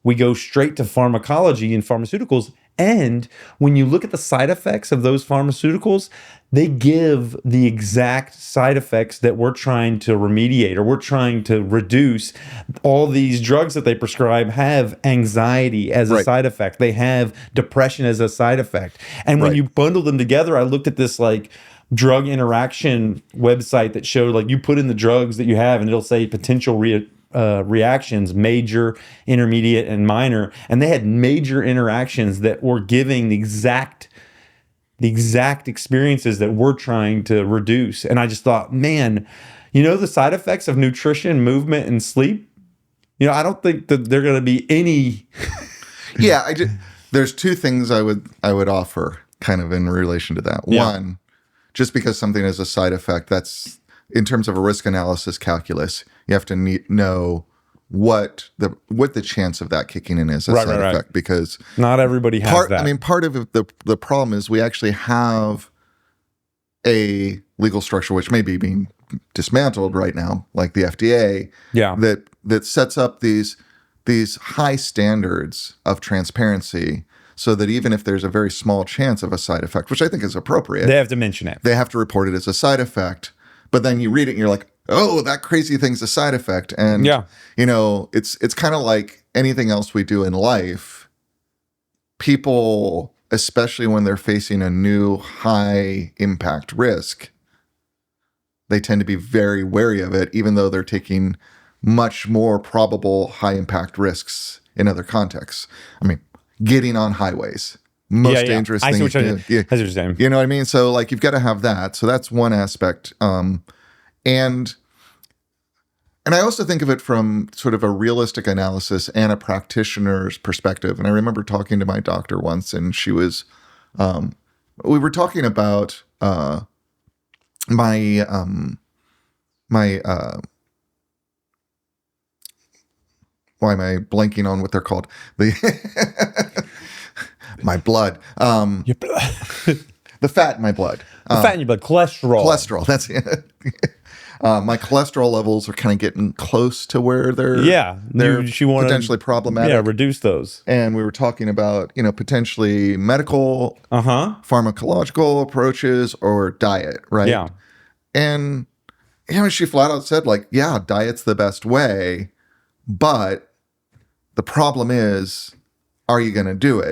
we go straight to pharmacology and pharmaceuticals. And when you look at the side effects of those pharmaceuticals, they give the exact side effects that we're trying to remediate or we're trying to reduce. All these drugs that they prescribe have anxiety as a side effect. They have depression as a side effect. And when you bundle them together, I looked at this like drug interaction website that showed like you put in the drugs that you have and it'll say potential reactions, major, intermediate, and minor, and they had major interactions that were giving the exact experiences that we're trying to reduce. And I just thought, man, the side effects of nutrition, movement, and sleep, I don't think that they're going to be any. Yeah, there's two things I would offer kind of in relation to that. Yeah. One, just because something is a side effect, that's in terms of a risk analysis calculus, you have to know what the chance of that kicking in is a side effect, because not everybody has that. I mean, part of the problem is we actually have a legal structure which may be being dismantled right now, like the FDA, that sets up these high standards of transparency, so that even if there's a very small chance of a side effect, which I think is appropriate, they have to mention it. They have to report it as a side effect. But then you read it and you're like, oh, that crazy thing's a side effect. And, it's kind of like anything else we do in life. People, especially when they're facing a new high impact risk, they tend to be very wary of it, even though they're taking much more probable high impact risks in other contexts. I mean, getting on highways. Most dangerous thing. I see what you're saying. You know what I mean? So like you've got to have that. So that's one aspect. And I also think of it from sort of a realistic analysis and a practitioner's perspective. And I remember talking to my doctor once, and she was, we were talking about why am I blanking on what they're called? My blood. Your blood. The fat in my blood. The fat in your blood. Cholesterol. Cholesterol. That's it. My cholesterol levels are kind of getting close to where they're potentially problematic. Yeah, reduce those. And we were talking about, potentially medical, pharmacological approaches or diet, right? Yeah. And, she flat out said, like, yeah, diet's the best way, but the problem is, are you going to do it?